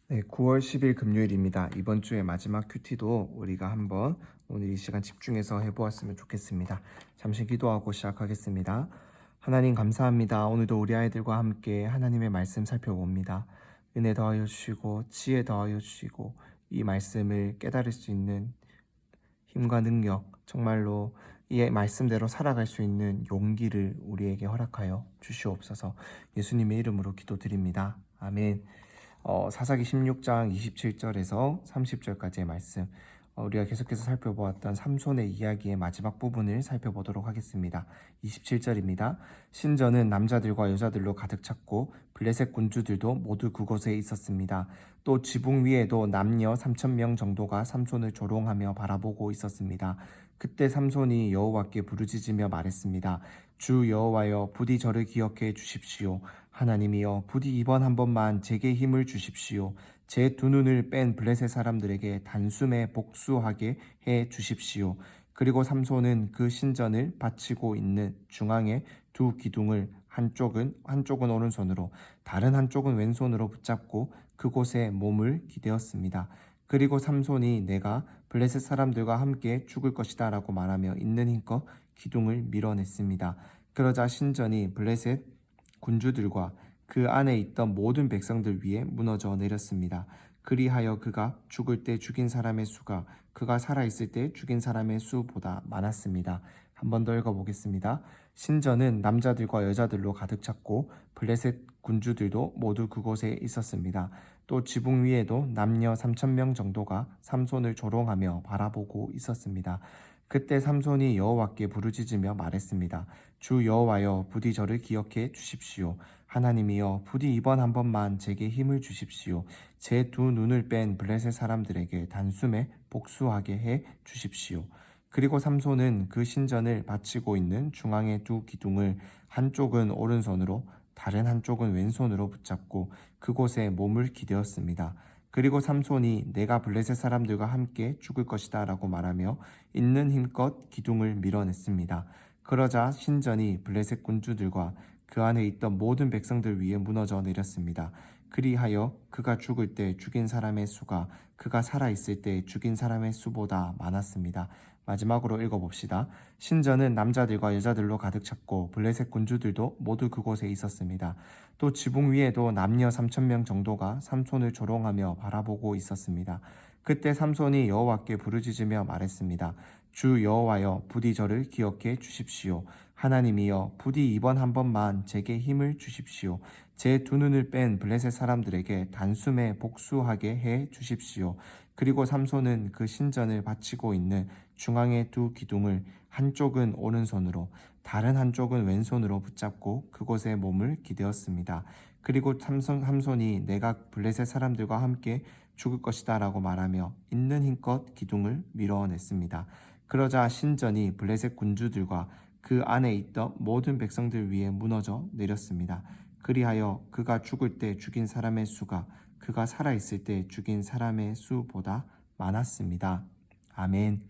네, 9월 10일 금요일입니다. 이번 주의 마지막 큐티도 우리가 한번 오늘 이 시간 집중해서 해보았으면 좋겠습니다. 잠시 기도하고 시작하겠습니다. 하나님 감사합니다. 오늘도 우리 아이들과 함께 하나님의 말씀 살펴봅니다. 은혜 더하여 주시고 지혜 더하여 주시고 이 말씀을 깨달을 수 있는 힘과 능력, 정말로 이 말씀대로 살아갈 수 있는 용기를 우리에게 허락하여 주시옵소서. 예수님의 이름으로 기도드립니다. 아멘. 사사기 16장 27절에서 30절까지의 말씀, 우리가 계속해서 살펴보았던 삼손의 이야기의 마지막 부분을 살펴보도록 하겠습니다. 27절입니다. 신전은 남자들과 여자들로 가득 찼고 블레셋 군주들도 모두 그곳에 있었습니다. 또 지붕 위에도 남녀 3,000명 정도가 삼손을 조롱하며 바라보고 있었습니다. 그때 삼손이 여호와께 부르짖으며 말했습니다. 주 여호와여, 부디 저를 기억해 주십시오. 하나님이여, 부디 이번 한 번만 제게 힘을 주십시오. 제 두 눈을 뺀 블레셋 사람들에게 단숨에 복수하게 해 주십시오. 그리고 삼손은 그 신전을 바치고 있는 중앙에 두 기둥을 한쪽은 오른손으로 다른 한쪽은 왼손으로 붙잡고 그곳에 몸을 기대었습니다. 그리고 삼손이 내가 블레셋 사람들과 함께 죽을 것이다 라고 말하며 있는 힘껏 기둥을 밀어냈습니다. 그러자 신전이 블레셋 군주들과 그 안에 있던 모든 백성들 위에 무너져 내렸습니다. 그리하여 그가 죽을 때 죽인 사람의 수가 그가 살아있을 때 죽인 사람의 수보다 많았습니다. 한 번 더 읽어보겠습니다. 신전은 남자들과 여자들로 가득 찼고 블레셋 군주들도 모두 그곳에 있었습니다. 또 지붕 위에도 남녀 3,000명 정도가 삼손을 조롱하며 바라보고 있었습니다. 그때 삼손이 여호와께 부르짖으며 말했습니다. 주 여호와여, 부디 저를 기억해 주십시오. 하나님이여, 부디 이번 한 번만 제게 힘을 주십시오. 제 두 눈을 뺀 블레셋 사람들에게 단숨에 복수하게 해 주십시오. 그리고 삼손은 그 신전을 바치고 있는 중앙의 두 기둥을 한쪽은 오른손으로 다른 한쪽은 왼손으로 붙잡고 그곳에 몸을 기대었습니다. 그리고 삼손이 내가 블레셋 사람들과 함께 죽을 것이다 라고 말하며 있는 힘껏 기둥을 밀어냈습니다. 그러자 신전이 블레셋 군주들과 그 안에 있던 모든 백성들 위에 무너져 내렸습니다. 그리하여 그가 죽을 때 죽인 사람의 수가 그가 살아있을 때 죽인 사람의 수보다 많았습니다. 마지막으로 읽어봅시다. 신전은 남자들과 여자들로 가득 찼고 블레셋 군주들도 모두 그곳에 있었습니다. 또 지붕 위에도 남녀 3,000명 정도가 삼손을 조롱하며 바라보고 있었습니다. 그때 삼손이 여호와께 부르짖으며 말했습니다. 주 여호와여, 부디 저를 기억해 주십시오. 하나님이여, 부디 이번 한 번만 제게 힘을 주십시오. 제 두 눈을 뺀 블레셋 사람들에게 단숨에 복수하게 해 주십시오. 그리고 삼손은 그 신전을 바치고 있는 중앙의 두 기둥을 한쪽은 오른손으로 다른 한쪽은 왼손으로 붙잡고 그곳에 몸을 기대었습니다. 그리고 삼손이 내가 블레셋 사람들과 함께 죽을 것이다 라고 말하며 있는 힘껏 기둥을 밀어냈습니다. 그러자 신전이 블레셋 군주들과 그 안에 있던 모든 백성들 위에 무너져 내렸습니다. 그리하여 그가 죽을 때 죽인 사람의 수가 그가 살아있을 때 죽인 사람의 수보다 많았습니다. 아멘.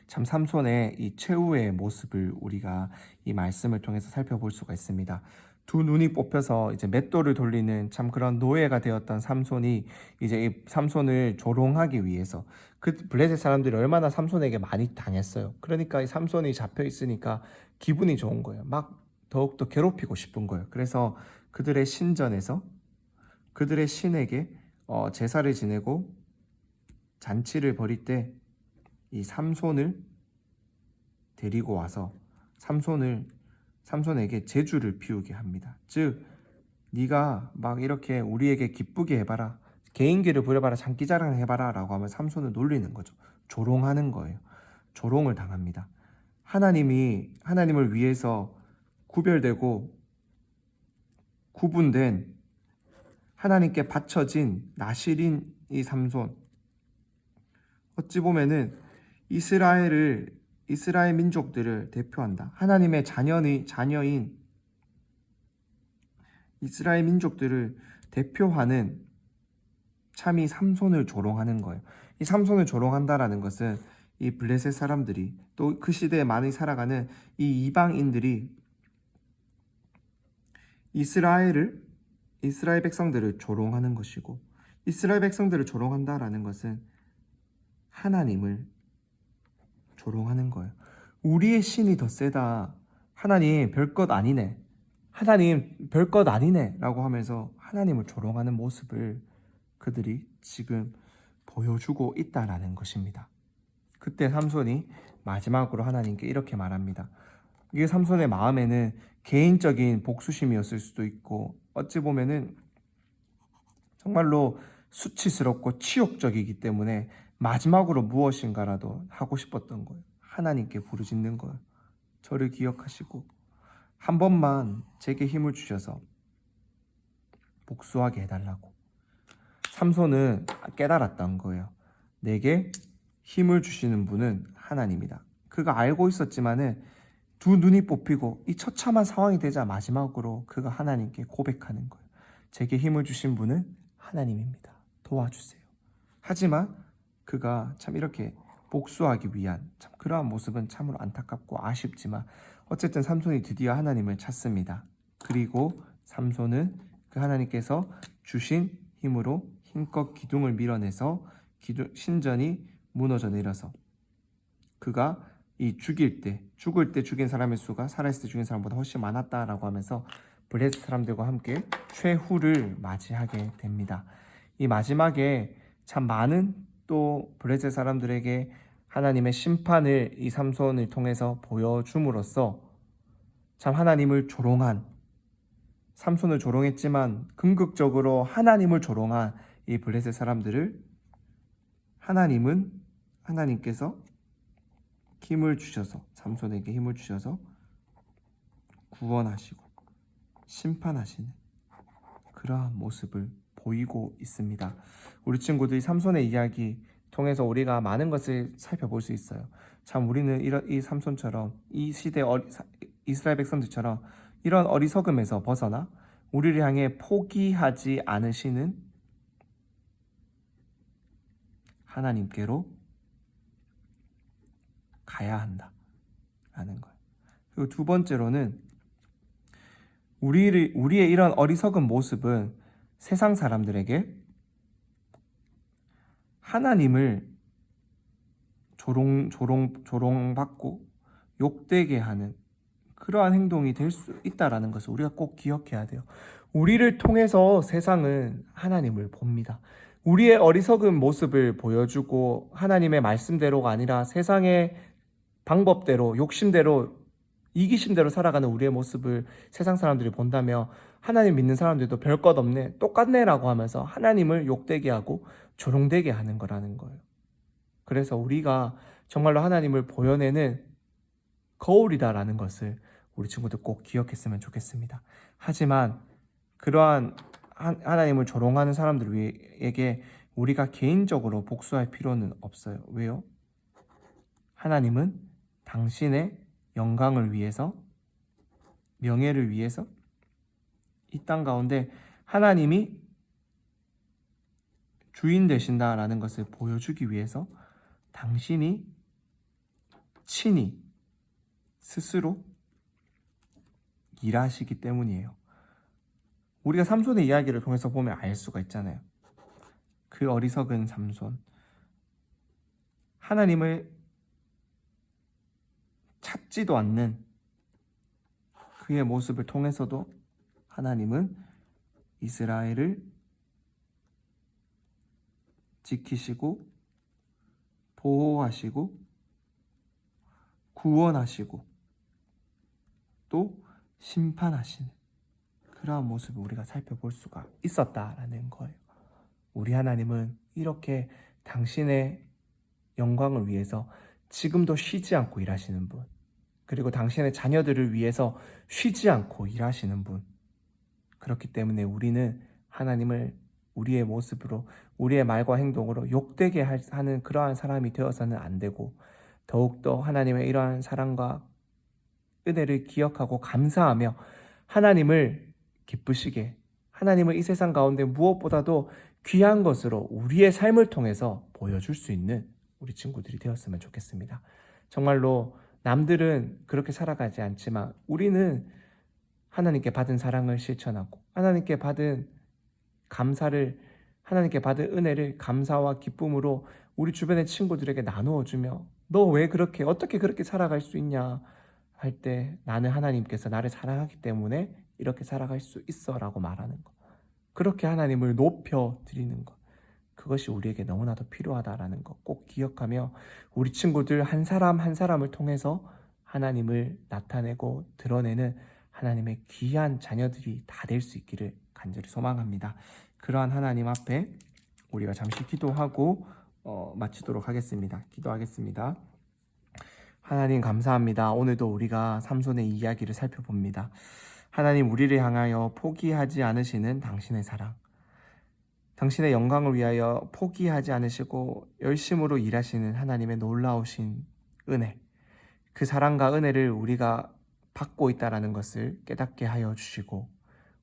참 삼손의 이 최후의 모습을 우리가 이 말씀을 통해서 살펴볼 수가 있습니다. 두 눈이 뽑혀서 이제 맷돌을 돌리는 참 그런 노예가 되었던 삼손이 이제 이 삼손을 조롱하기 위해서 그 블레셋 사람들이 얼마나 삼손에게 많이 당했어요. 그러니까 이 삼손이 잡혀 있으니까 기분이 좋은 거예요. 막 더욱더 괴롭히고 싶은 거예요. 그래서 그들의 신전에서 그들의 신에게 제사를 지내고 잔치를 벌일 때 이 삼손을 데리고 와서 삼손에게 제주를 피우게 합니다. 즉 네가 막 이렇게 우리에게 기쁘게 해봐라, 개인기를 부려봐라, 장기자랑 해봐라 라고 하면 삼손을 놀리는 거죠. 조롱하는 거예요. 조롱을 당합니다. 하나님을 위해서 구별되고 구분된 하나님께 바쳐진 나실인 이 삼손, 어찌 보면은 이스라엘 민족들을 대표한다. 하나님의 자녀인 이스라엘 민족들을 대표하는 참이 삼손을 조롱하는 거예요. 이 삼손을 조롱한다라는 것은 이 블레셋 사람들이 또 그 시대에 많이 살아가는 이 이방인들이 이스라엘 백성들을 조롱하는 것이고 이스라엘 백성들을 조롱한다라는 것은 하나님을 조롱하는 거예요. 우리의 신이 더 세다. 하나님 별것 아니네. 하나님 별것 아니네 라고 하면서 하나님을 조롱하는 모습을 그들이 지금 보여주고 있다라는 것입니다. 그때 삼손이 마지막으로 하나님께 이렇게 말합니다. 이게 삼손의 마음에는 개인적인 복수심이었을 수도 있고 어찌 보면은 정말로 수치스럽고 치욕적이기 때문에 마지막으로 무엇인가라도 하고 싶었던 거예요. 하나님께 부르짖는 거예요. 저를 기억하시고 한 번만 제게 힘을 주셔서 복수하게 해달라고. 삼손은 깨달았던 거예요. 내게 힘을 주시는 분은 하나님이다. 그가 알고 있었지만은 두 눈이 뽑히고 이 처참한 상황이 되자 마지막으로 그가 하나님께 고백하는 거예요. 제게 힘을 주신 분은 하나님입니다. 도와주세요. 하지만 그가 참 이렇게 복수하기 위한 참 그러한 모습은 참으로 안타깝고 아쉽지만 어쨌든 삼손이 드디어 하나님을 찾습니다. 그리고 삼손은 그 하나님께서 주신 힘으로 힘껏 기둥을 밀어내서 신전이 무너져 내려서 그가 이 죽을 때 죽인 사람의 수가 살아있을 때 죽인 사람보다 훨씬 많았다라고 하면서 블레셋 사람들과 함께 최후를 맞이하게 됩니다. 이 마지막에 참 많은 또 블레셋 사람들에게 하나님의 심판을 이 삼손을 통해서 보여줌으로써 참 하나님을 조롱한 삼손을 조롱했지만 궁극적으로 하나님을 조롱한 이 블레셋 사람들을 하나님께서 힘을 주셔서 삼손에게 힘을 주셔서 구원하시고 심판하시는 그러한 모습을 보이고 있습니다. 우리 친구들이 삼손의 이야기 통해서 우리가 많은 것을 살펴볼 수 있어요. 참 우리는 이 삼손처럼 이 시대 이스라엘 백성들처럼 이런 어리석음에서 벗어나 우리를 향해 포기하지 않으시는 하나님께로 가야 한다라는 거예요. 그리고 두 번째로는 우리의 이런 어리석은 모습은 세상 사람들에게 하나님을 조롱받고 욕되게 하는 그러한 행동이 될 수 있다라는 것을 우리가 꼭 기억해야 돼요. 우리를 통해서 세상은 하나님을 봅니다. 우리의 어리석은 모습을 보여주고 하나님의 말씀대로가 아니라 세상의 방법대로 욕심대로 이기심대로 살아가는 우리의 모습을 세상 사람들이 본다면 하나님 믿는 사람들도 별것 없네 똑같네 라고 하면서 하나님을 욕되게 하고 조롱되게 하는 거라는 거예요. 그래서 우리가 정말로 하나님을 보여내는 거울이다라는 것을 우리 친구들 꼭 기억했으면 좋겠습니다. 하지만 그러한 하나님을 조롱하는 사람들에게 우리가 개인적으로 복수할 필요는 없어요. 왜요? 하나님은 당신의 영광을 위해서 명예를 위해서 이 땅 가운데 하나님이 주인 되신다라는 것을 보여주기 위해서 당신이 친히 스스로 일하시기 때문이에요. 우리가 삼손의 이야기를 통해서 보면 알 수가 있잖아요. 그 어리석은 삼손, 하나님을 찾지도 않는 그의 모습을 통해서도 하나님은 이스라엘을 지키시고 보호하시고 구원하시고 또 심판하시는 그러한 모습을 우리가 살펴볼 수가 있었다라는 거예요. 우리 하나님은 이렇게 당신의 영광을 위해서 지금도 쉬지 않고 일하시는 분, 그리고 당신의 자녀들을 위해서 쉬지 않고 일하시는 분. 그렇기 때문에 우리는 하나님을 우리의 모습으로 우리의 말과 행동으로 욕되게 하는 그러한 사람이 되어서는 안 되고 더욱더 하나님의 이러한 사랑과 은혜를 기억하고 감사하며 하나님을 기쁘시게 하나님을 이 세상 가운데 무엇보다도 귀한 것으로 우리의 삶을 통해서 보여줄 수 있는 우리 친구들이 되었으면 좋겠습니다. 정말로 남들은 그렇게 살아가지 않지만 우리는 하나님께 받은 사랑을 실천하고 하나님께 받은 감사를 하나님께 받은 은혜를 감사와 기쁨으로 우리 주변의 친구들에게 나누어 주며 너 왜 그렇게 어떻게 그렇게 살아갈 수 있냐 할 때 나는 하나님께서 나를 사랑하기 때문에 이렇게 살아갈 수 있어라고 말하는 것. 그렇게 하나님을 높여 드리는 것. 그것이 우리에게 너무나도 필요하다라는 것 꼭 기억하며 우리 친구들 한 사람 한 사람을 통해서 하나님을 나타내고 드러내는 하나님의 귀한 자녀들이 다 될 수 있기를 간절히 소망합니다. 그러한 하나님 앞에 우리가 잠시 기도하고 마치도록 하겠습니다. 기도하겠습니다. 하나님 감사합니다. 오늘도 우리가 삼손의 이야기를 살펴봅니다. 하나님 우리를 향하여 포기하지 않으시는 당신의 사랑, 당신의 영광을 위하여 포기하지 않으시고 열심으로 일하시는 하나님의 놀라우신 은혜, 그 사랑과 은혜를 우리가 받고 있다는 것을 깨닫게 하여 주시고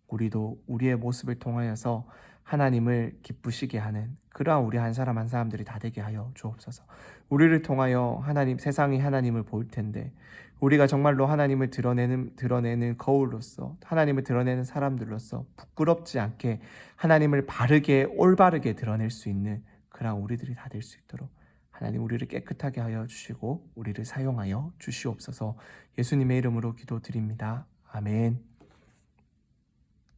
우리도 우리의 모습을 통하여서 하나님을 기쁘시게 하는 그러한 우리 한 사람 한 사람들이 다 되게 하여 주옵소서. 우리를 통하여 세상이 하나님을 볼 텐데 우리가 정말로 하나님을 드러내는 거울로서 하나님을 드러내는 사람들로서 부끄럽지 않게 하나님을 바르게 올바르게 드러낼 수 있는 그러한 우리들이 다 될 수 있도록 하나님 우리를 깨끗하게 하여 주시고 우리를 사용하여 주시옵소서. 예수님의 이름으로 기도드립니다. 아멘.